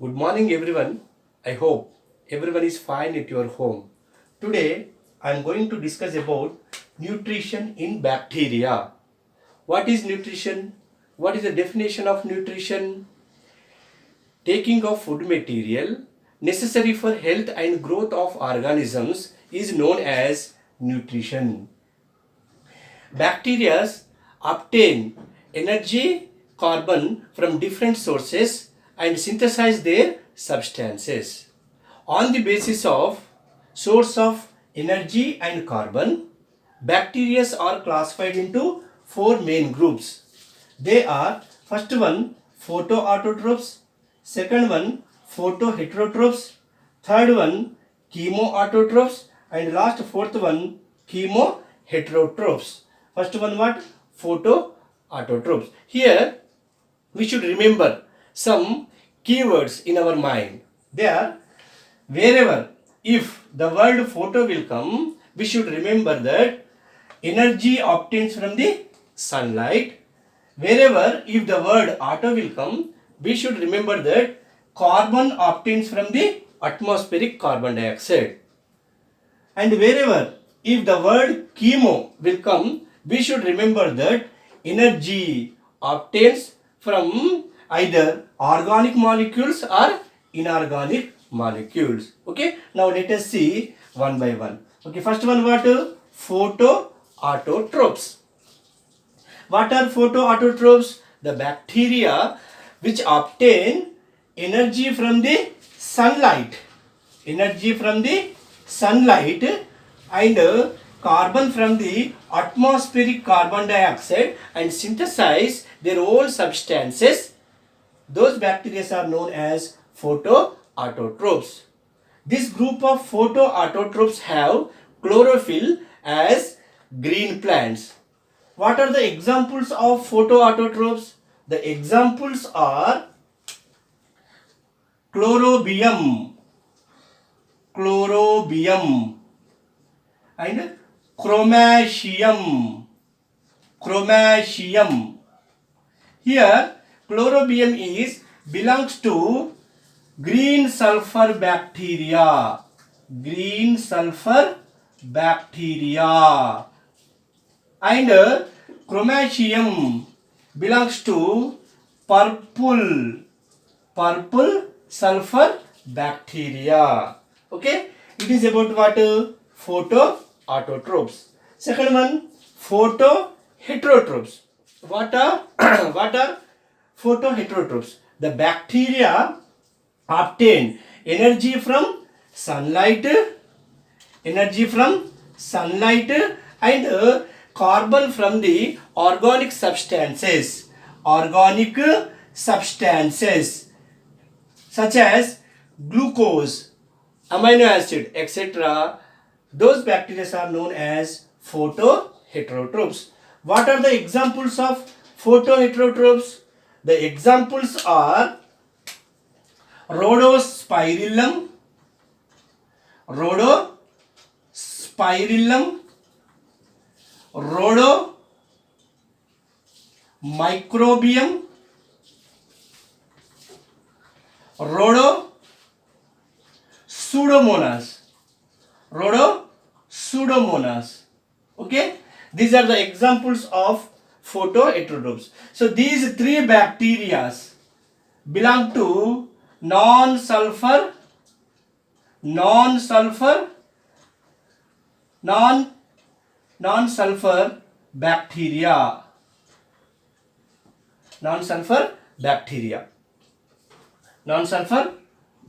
Good morning, everyone. I hope everyone is fine at your home. Today, I am going to discuss about nutrition in bacteria. What is nutrition? What is the definition of nutrition? Taking of food material necessary for health and growth of organisms is known as nutrition. Bacteria obtain energy, carbon from different sources and synthesize their substances. On the basis of source of energy and carbon, bacteria are classified into four main groups. They are first one photoautotrophs, second one photoheterotrophs, third one chemoautotrophs, and last fourth one chemoheterotrophs. First one what? Photoautotrophs. Here we should remember some keywords in our mind. They are wherever if the word photo will come, we should remember that energy obtains from the sunlight. Wherever if the word auto will come, we should remember that carbon obtains from the atmospheric carbon dioxide. And wherever if the word chemo will come, we should remember that energy obtains from either organic molecules or inorganic molecules. Okay, now let us see one by one. Okay, first one what? Photoautotrophs. What are photoautotrophs? The bacteria which obtain energy from the sunlight. Energy from the sunlight and carbon from the atmospheric carbon dioxide and synthesize their own substances. Those bacteria are known as photoautotrophs. This group of photoautotrophs have chlorophyll as green plants. What are the examples of photoautotrophs? The examples are chlorobium, and chromacium. Here chlorobium belongs to green sulfur bacteria. And chromacium belongs to purple sulfur bacteria. Okay, it is about what? Photoautotrophs. Second one, photoheterotrophs. What are what are photoheterotrophs? The bacteria obtain energy from sunlight and carbon from the organic substances such as glucose, amino acid, etc. Those bacteria are known as photoheterotrophs. What are the examples of photoheterotrophs? The examples are rhodospirillum, rhodomicrobium, rhodosudomonas. Okay, these are the examples of photoheterotrophs. So these three bacteria belong to non-sulfur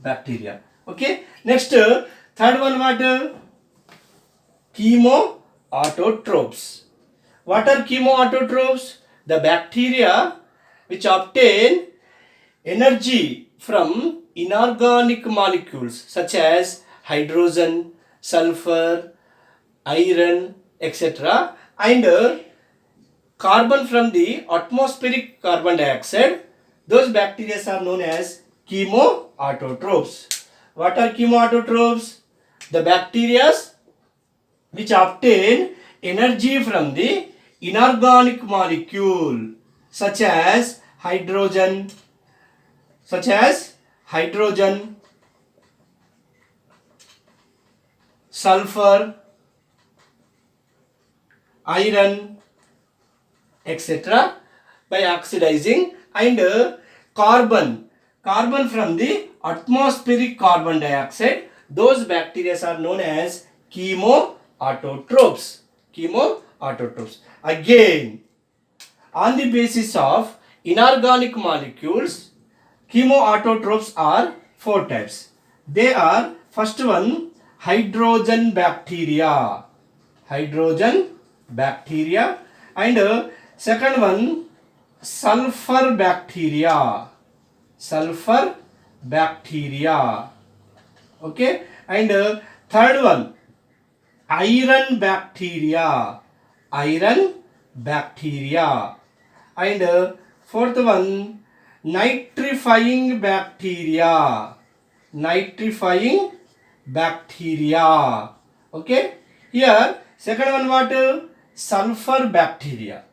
bacteria. Okay, next third one what? Chemoautotrophs. What are chemoautotrophs? The bacteria which obtain energy from inorganic molecules such as hydrogen, sulfur, iron, etc. and carbon from the atmospheric carbon dioxide. Those bacteria are known as chemoautotrophs. What are chemoautotrophs? The bacteria which obtain energy from the inorganic molecule such as hydrogen, hydrogen, sulfur, iron, etc. by oxidizing, and carbon from the atmospheric carbon dioxide. Those bacteria are known as chemoautotrophs. Chemoautotrophs. Again, on the basis of inorganic molecules, chemoautotrophs are four types. They are, first one, hydrogen bacteria. Hydrogen bacteria. And second one, sulfur bacteria. Sulfur bacteria. Okay. And third one, iron bacteria. Iron bacteria. And fourth one, nitrifying bacteria. Nitrifying bacteria. Okay. Here second one, what? Sulfur bacteria.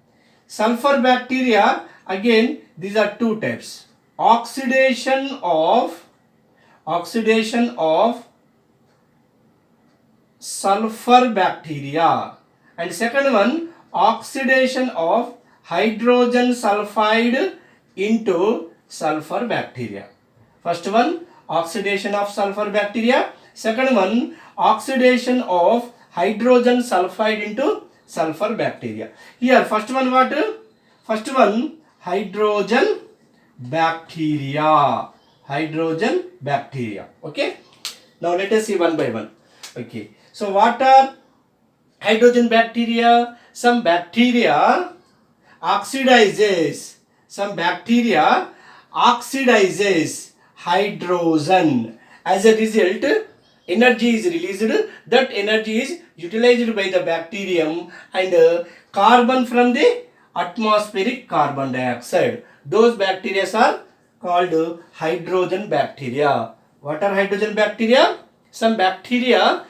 Sulfur bacteria, again these are two types. Oxidation of sulfur bacteria, and second one, oxidation of hydrogen sulfide into sulfur bacteria. First one, oxidation of sulfur bacteria. Second one, oxidation of hydrogen sulfide into sulfur bacteria. Here first one, what? First one, hydrogen bacteria. Hydrogen bacteria. Okay. Now let us see one by one. Okay. So what are hydrogen bacteria? Some bacteria oxidizes. Some bacteria oxidizes hydrogen. As a result, energy is released. That energy is utilized by the bacterium, and carbon from the atmospheric carbon dioxide. Those bacteria are called hydrogen bacteria. What are hydrogen bacteria? Some bacteria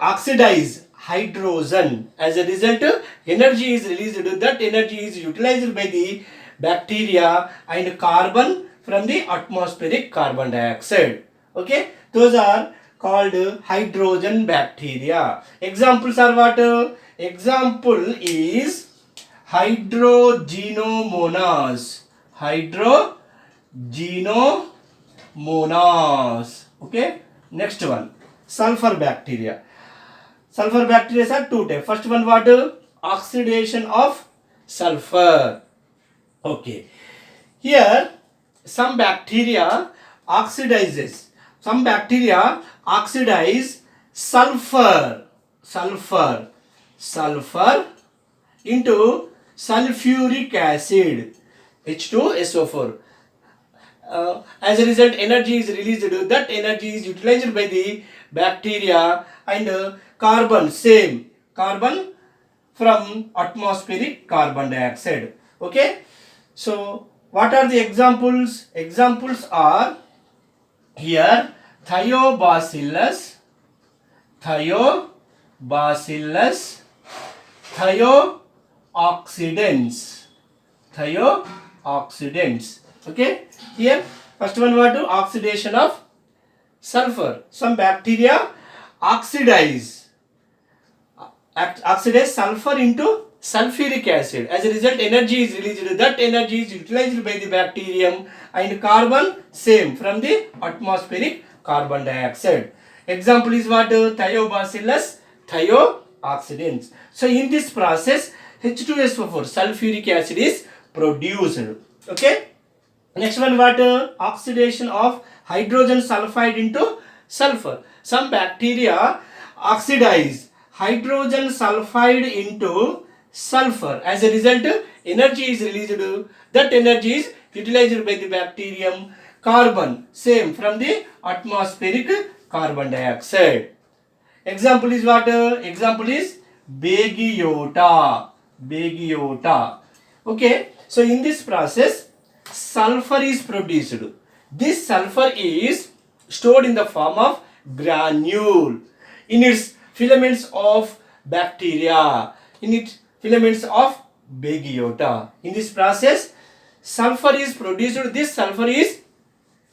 oxidize hydrogen. As a result, energy is released. That energy is utilized by the bacteria, and carbon from the atmospheric carbon dioxide. Okay, those are called hydrogen bacteria. Examples are what? Example is hydrogenomonas. Hydrogenomonas. Okay. Next one, sulfur bacteria. Sulfur bacteria are two types. First one, what? Oxidation of sulfur. Okay. Here some bacteria oxidizes. Some bacteria oxidize sulfur into sulfuric acid, H2SO4. As a result, energy is released. That energy is utilized by the bacteria, and carbon from atmospheric carbon dioxide. Okay. So what are the examples? Examples are here thiobacillus, thiooxidants. Okay. Here first one, what? Oxidation of sulfur. Some bacteria oxidize sulfur into sulfuric acid. As a result, energy is released. That energy is utilized by the bacterium, and carbon same from the atmospheric carbon dioxide. Example is what? Thiobacillus, thiooxidants. So in this process, H2SO4 sulfuric acid is produced. Okay. Next one, what? Oxidation of hydrogen sulfide into sulfur. Some bacteria oxidize hydrogen sulfide into sulfur. As a result, energy is released. That energy is utilized by the bacterium. Carbon same from the atmospheric carbon dioxide. Example is what? Example is Bagiota. Okay. So in this process, sulfur is produced. This sulfur is stored in the form of granule in its filaments of bacteria, in its filaments of Bagiota. In this process, sulfur is produced. This sulfur is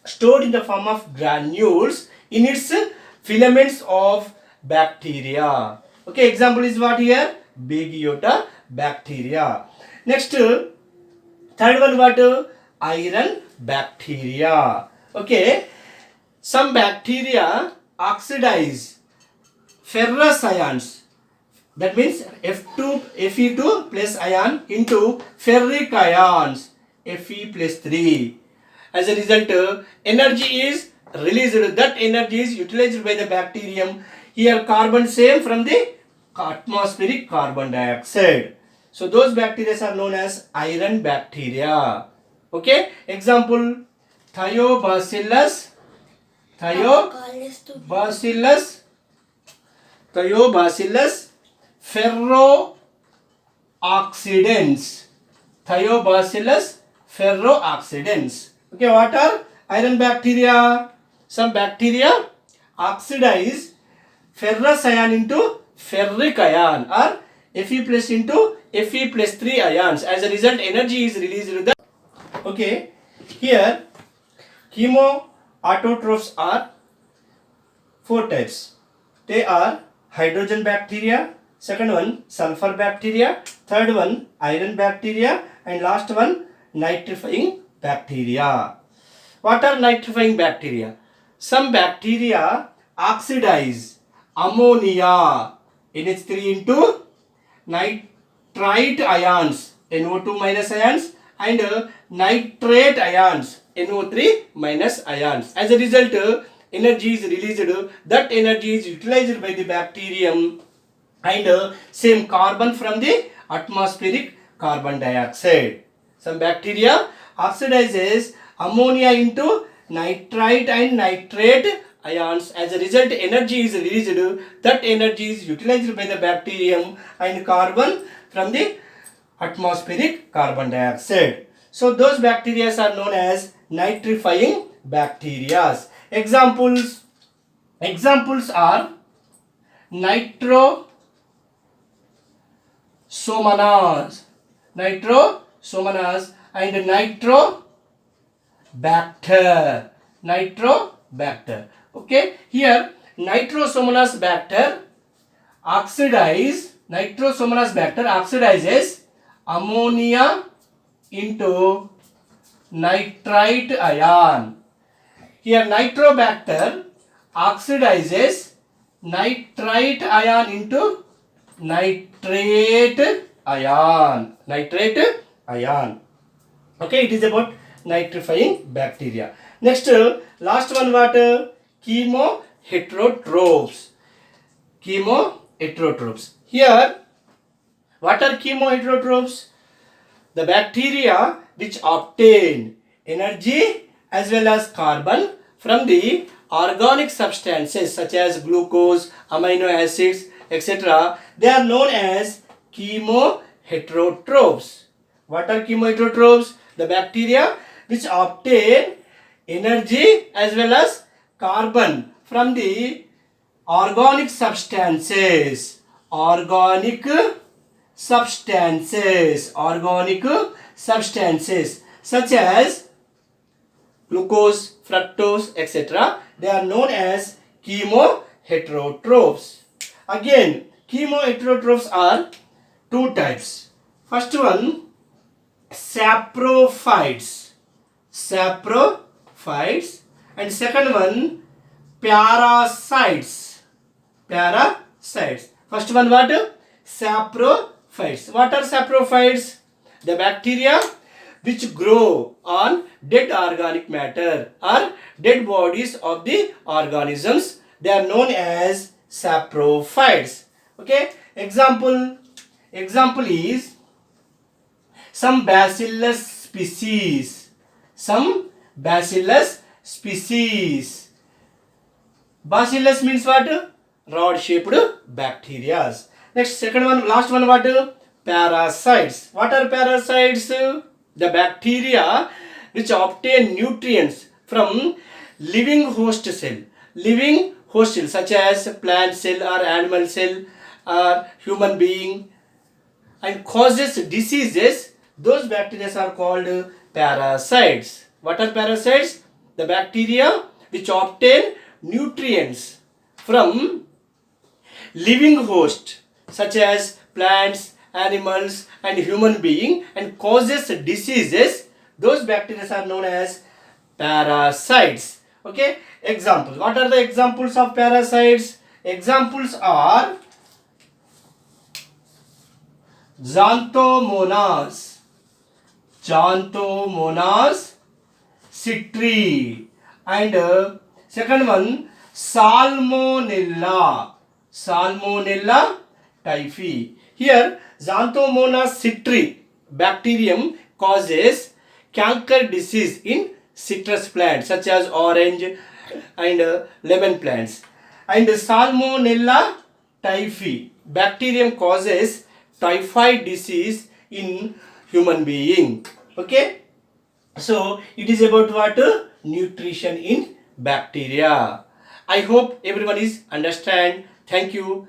stored in the form of granules in its filaments of bacteria. Okay, example is what here? Bigiota bacteria. Next, third one what? Iron bacteria. Okay, some bacteria oxidize ferrous ions, that means Fe2 plus ion into ferric ions Fe plus 3. As a result, energy is released. That energy is utilized by the bacterium. Here carbon same from the atmospheric carbon dioxide. So those bacteria are known as iron bacteria. Okay, example Thiobacillus, Thiobacillus, Thiobacillus ferrooxidans, Thiobacillus ferrooxidans. Okay, what are iron bacteria? Some bacteria oxidize ferrous ion into ferric ion or Fe plus into Fe plus 3 ions. As a result, energy is released with the. Okay, here chemoautotrophs are 4 types. They are hydrogen bacteria, second one sulfur bacteria, third one iron bacteria, and last one nitrifying bacteria. What are nitrifying bacteria? Some bacteria oxidize ammonia NH3 into nitrite ions NO2 minus ions and nitrate ions NO3 minus ions. As a result, energy is released. That energy is utilized by the bacterium and same carbon from the atmospheric carbon dioxide. Some bacteria oxidizes ammonia into nitrite and nitrate ions. As a result, energy is released. That energy is utilized by the bacterium and carbon from the atmospheric carbon dioxide. So those bacteria are known as nitrifying bacteria. Examples are nitrosomonas and nitrobacter. Okay, here nitrosomonas bacter oxidizes ammonia into nitrite ion. Here nitrobacter oxidizes nitrite ion into nitrate ion. Okay, it is about nitrifying bacteria. Next, last one what? Chemoheterotrophs. Here, what are chemoheterotrophs? The bacteria which obtain energy as well as carbon from the organic substances such as glucose, amino acids, etc. They are known as chemoheterotrophs. What are chemoheterotrophs? The bacteria which obtain energy as well as carbon from the organic substances such as glucose, fructose, etc. They are known as chemoheterotrophs. Again, chemoheterotrophs are 2 types. First one, saprophytes, and second one, parasites. First one what? Saprophytes. What are saprophytes? The bacteria which grow on dead organic matter or dead bodies of the organisms. They are known as saprophytes. Okay, example is some bacillus species. Bacillus means what? Rod shaped bacteria. Next, second one, last one what? Parasites. What are parasites? The bacteria which obtain nutrients from living host cell such as plant cell or animal cell or human being and causes diseases. Those bacteria are called parasites. What are parasites? the bacteria which obtain nutrients from living host such as plants, animals and human being and causes diseases, those bacteria are known as parasites. Okay, examples. What are the examples of parasites? Examples are Xanthomonas, Xanthomonas citri, and second one Salmonella, Salmonella typhi. Here Xanthomonas citri bacterium causes canker disease in citrus plants such as orange and lemon plants, and Salmonella typhi bacterium causes typhoid disease in human being. Okay, so it is about what? Nutrition in bacteria. I hope everyone is understand. Thank you.